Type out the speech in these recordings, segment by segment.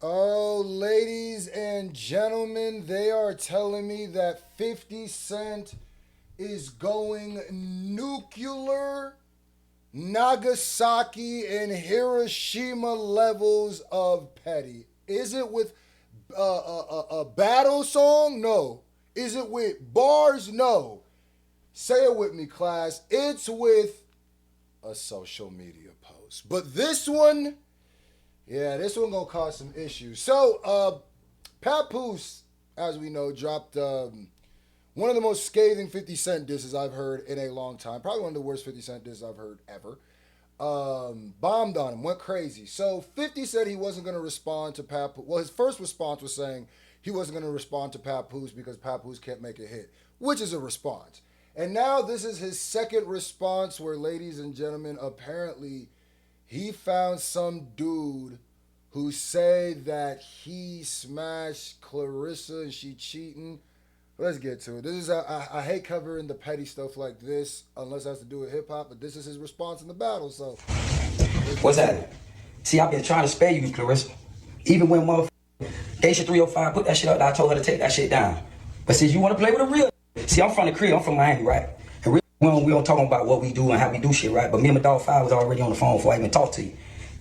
Oh, ladies and gentlemen, they are telling me that 50 Cent is going nuclear, Nagasaki and Hiroshima levels of petty. Is it with a battle song? No. Is it with bars? No. Say it with me, class. It's with a social media post. But this one, yeah, this one gonna cause some issues. Papoose, as we know, dropped one of the most scathing 50 Cent disses I've heard in a long time. Probably one of the worst 50 Cent disses I've heard ever. Bombed on him, went crazy. So 50 said he wasn't going to respond to Papoose. Well, his first response was saying he wasn't going to respond to Papoose because Papoose can't make a hit, which is a response. And now this is his second response where, ladies and gentlemen, apparently he found some dude who say that he smashed Clarissa and she cheating. Let's get to it. This is I hate covering the petty stuff like this unless it has to do with hip hop, but this is his response in the battle. So what's that? See, I've been trying to spare you, Clarissa. Even when motherfucker Daisha 305 put that shit up, I told her to take that shit down. But since you want to play with a real, see, I'm from the crib, I'm from Miami, right? And we don't talk about what we do and how we do shit, right? But me and my dog Five was already on the phone before I even talked to you.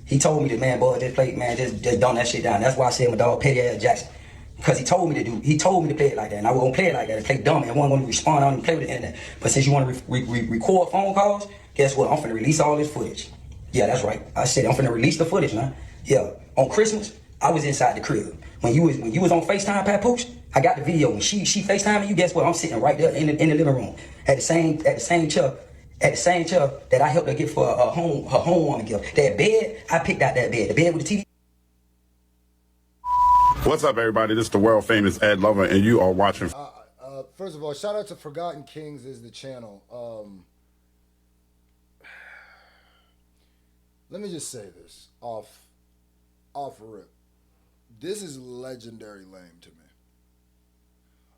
He told me that, man, boy, just play, man, just dumb that shit down. That's why I said my dog Petty Ass Jackson. Because he told me to play it like that, and I was gonna play it like that, and play dumb, and wasn't gonna respond, I don't even play with the internet. But since you wanna record phone calls, guess what? I'm finna release all this footage. Yeah, that's right. I said I'm finna release the footage, man. Yeah. On Christmas, I was inside the crib. When you was on FaceTime, Papoose, I got the video. When she FaceTiming you, guess what? I'm sitting right there in the living room at the same chair. At the same chair that I helped her get for her homewarming gift. That bed, I picked out that bed. The bed with the TV. What's up, everybody? This is the world famous Ed Lover, and you are watching. First of all, shout out to Forgotten Kings is the channel. Let me just say this off rip. This is legendary lame to me.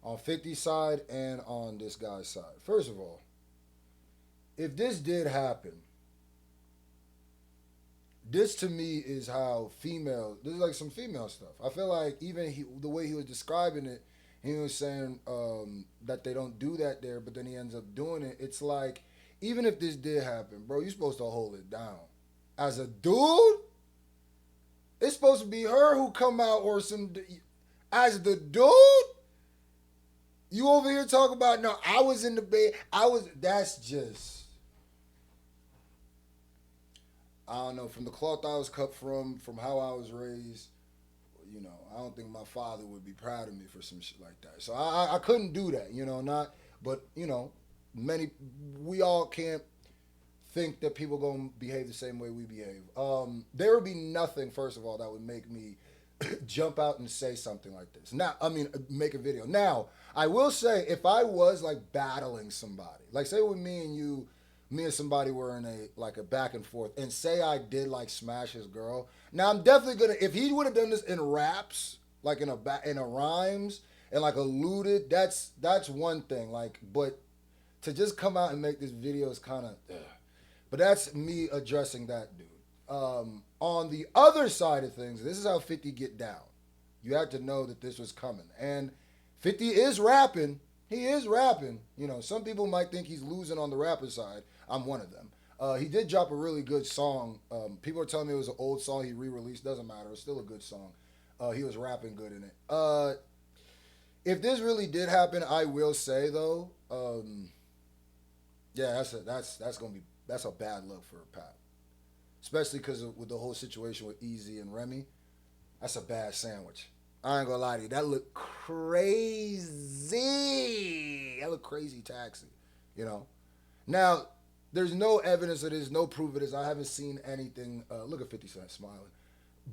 On 50's side and on this guy's side. First of all, if this did happen, this to me is how female. This is like some female stuff. I feel like even the way he was describing it, he was saying that they don't do that there, but then he ends up doing it. It's like even if this did happen, bro, you're supposed to hold it down. As a dude, it's supposed to be her who come out or some. As the dude, you over here talking about no. I was in the bed. That's just. I don't know, from the cloth I was cut from how I was raised, I don't think my father would be proud of me for some shit like that. So I couldn't do that, but, we all can't think that people gonna behave the same way we behave. There would be nothing, first of all, that would make me jump out and say something like this. Now, make a video. Now, I will say, if I was, like, battling somebody, like, say with me and somebody were in a back and forth, and say I did like smash his girl. Now I'm definitely gonna, if he would have done this in raps, like in a rhymes and like alluded, that's one thing. Like, but to just come out and make this video is kind of, but that's me addressing that dude. On the other side of things, this is how 50 get down. You had to know that this was coming, and 50 is rapping. He is rapping. Some people might think he's losing on the rapper side. I'm one of them. He did drop a really good song. People are telling me it was an old song he re-released. Doesn't matter. It's still a good song. He was rapping good in it. If this really did happen, I will say though, yeah, that's a bad look for Pat, especially because with the whole situation with Easy and Remy. That's a bad sandwich. I ain't gonna lie to you. That looked crazy. That looked crazy taxi. Now, there's no evidence of this, no proof of this. I haven't seen anything. Look at 50 Cent smiling.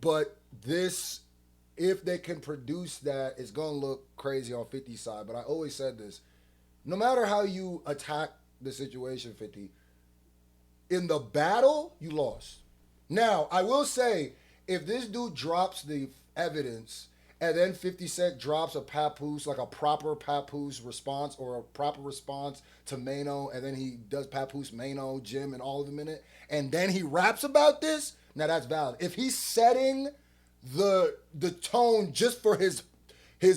But this, if they can produce that, it's going to look crazy on 50's side. But I always said this. No matter how you attack the situation, 50, in the battle, you lost. Now, I will say, if this dude drops the evidence and then 50 Cent drops a Papoose, like a proper Papoose response or a proper response to Mano, and then he does Papoose, Mano, Jim, and all of them in it, and then he raps about this, now that's valid. If he's setting the tone just for his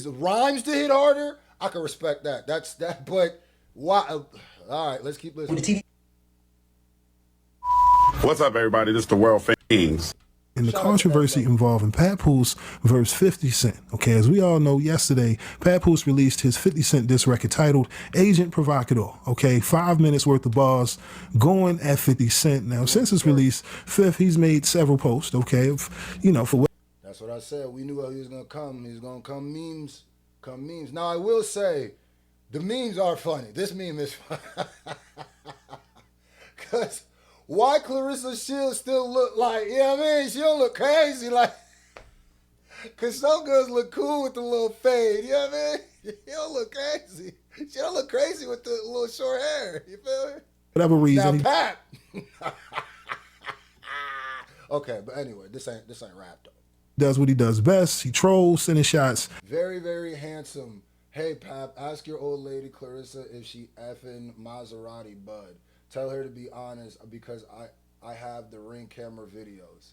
rhymes to hit harder, I can respect that. That's that. But why? All right, let's keep listening. What's up, everybody? This is the world famous. And the controversy involving Papoose versus 50 Cent. Okay, as we all know, yesterday, Papoose released his 50 Cent diss record titled Agent Provocateur. Okay, 5 minutes worth of bars going at 50 Cent. Now, since its release, Fifth, he's made several posts, okay, for what. That's what I said. We knew he was going to come. He was going to come memes. Come memes. Now, I will say, the memes are funny. This meme is funny. Because why Clarissa Shields still look like, you know what I mean? She don't look crazy like, because some girls look cool with the little fade, you know what I mean? She don't look crazy. She don't look crazy with the little short hair, you feel me? Whatever reason. Now, Pat. Okay, but anyway, this ain't rap though. Does what he does best. He trolls, sending shots. Very, very handsome. Hey, Pap, ask your old lady Clarissa if she effing Maserati Bud. Tell her to be honest because I have the Ring camera videos.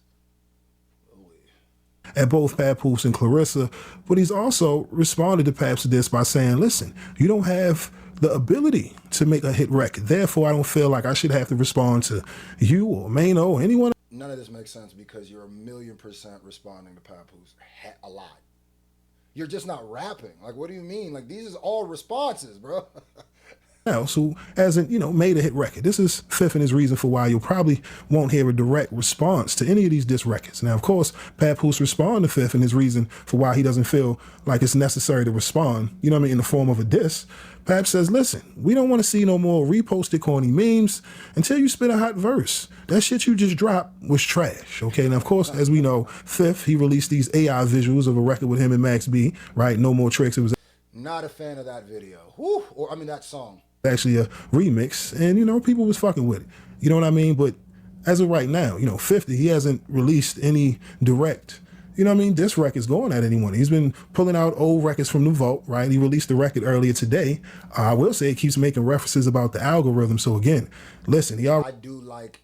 At both Papoose and Clarissa, but he's also responded to Pap's diss by saying, listen, you don't have the ability to make a hit record. Therefore, I don't feel like I should have to respond to you or Mano or anyone. None of this makes sense because you're 1,000,000% responding to Papoose. A lot. You're just not rapping. Like, what do you mean? Like, these is all responses, bro. Else who hasn't, made a hit record. This is Fifth and his reason for why you'll probably won't hear a direct response to any of these diss records. Now, of course, Papoose responded to Fifth and his reason for why he doesn't feel like it's necessary to respond, in the form of a diss. Pap says, listen, we don't want to see no more reposted corny memes until you spit a hot verse. That shit you just dropped was trash, okay? Now, of course, as we know, Fifth, he released these AI visuals of a record with him and Max B, right? No More Tricks. It was not a fan of that video. Whew, that song. Actually a remix, and people was fucking with it. You know what I mean? But as of right now, 50, he hasn't released any direct, diss records going at anyone. He's been pulling out old records from the vault, right? He released the record earlier today. I will say it keeps making references about the algorithm. So again, listen, I do like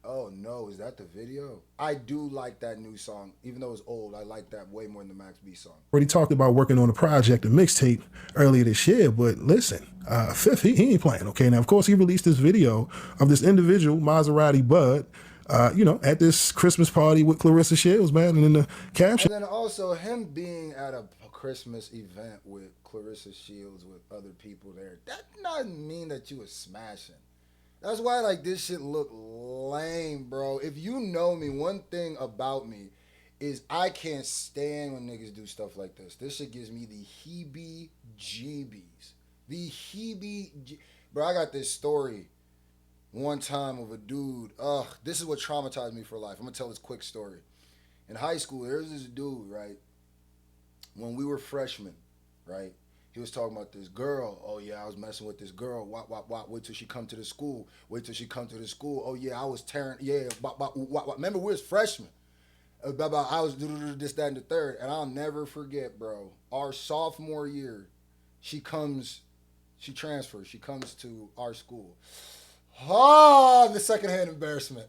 oh no, is that the video? I do like that new song. Even though it's old, I like that way more than the Max B song. Already talked about working on a project, a mixtape earlier this year, but listen, Fifth, he ain't playing, okay? Now, of course, he released this video of this individual, Maserati Bud, at this Christmas party with Clarissa Shields, man, and in the caption. And then also him being at a Christmas event with Clarissa Shields with other people there, that doesn't mean that you was smashing. That's why, this shit look lame, bro. If you know me, one thing about me is I can't stand when niggas do stuff like this. This shit gives me the heebie-jeebies. Bro, I got this story one time of a dude. This is what traumatized me for life. I'm going to tell this quick story. In high school, there was this dude, right? When we were freshmen, right? He was talking about this girl. Oh, yeah, I was messing with this girl. Wait till she come to the school. Oh, yeah, I was tearing. Yeah, remember, we was freshmen. I was this, that, and the third. And I'll never forget, bro. Our sophomore year, she transfers. She comes to our school. The secondhand embarrassment.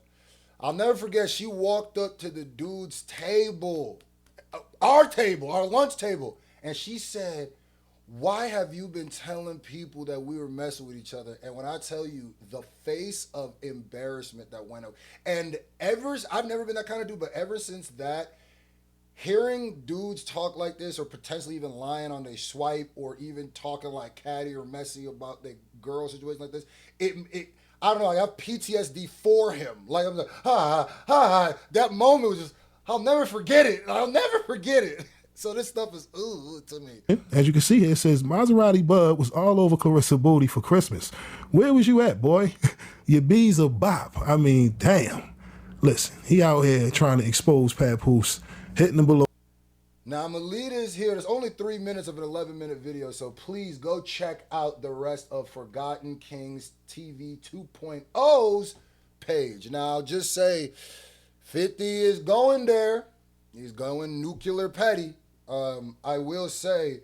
I'll never forget, she walked up to the dude's table. Our lunch table. And she said, why have you been telling people that we were messing with each other? And when I tell you the face of embarrassment that went up, and I've never been that kind of dude, but ever since that, hearing dudes talk like this or potentially even lying on their swipe or even talking like catty or messy about the girl situation like this, I don't know, I have PTSD for him. I'm like, that moment was just, I'll never forget it. So this stuff is to me. As you can see here, it says Maserati Bud was all over Clarissa Booty for Christmas. Where was you at, boy? Your bees a bop. I mean, damn. Listen, he out here trying to expose Papoose, hitting him below. Now, I'm going to leave this here. There's only 3 minutes of an 11-minute video, so please go check out the rest of Forgotten Kings TV 2.0's page. Now, I'll just say 50 is going there. He's going nuclear petty. I will say,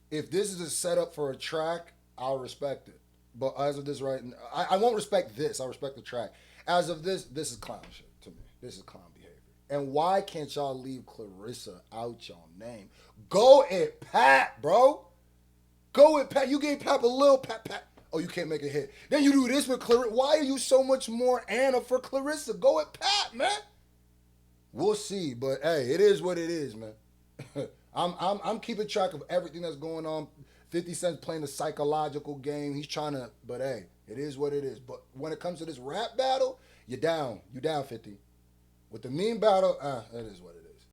if this is a setup for a track, I'll respect it. But as of this right now, I won't respect this. I'll respect the track. As of this is clown shit to me. This is clown behavior. And why can't y'all leave Clarissa out your name? Go at Pat, bro. Go at Pat. You gave Pat a little Pat. Oh, you can't make a hit. Then you do this with Clarissa. Why are you so much more Anna for Clarissa? Go at Pat, man. We'll see, but hey, it is what it is, man. I'm keeping track of everything that's going on. 50 Cent's playing a psychological game. He's trying to, but hey, it is what it is. But when it comes to this rap battle, you're down. You're down 50. With the meme battle, that is what it is.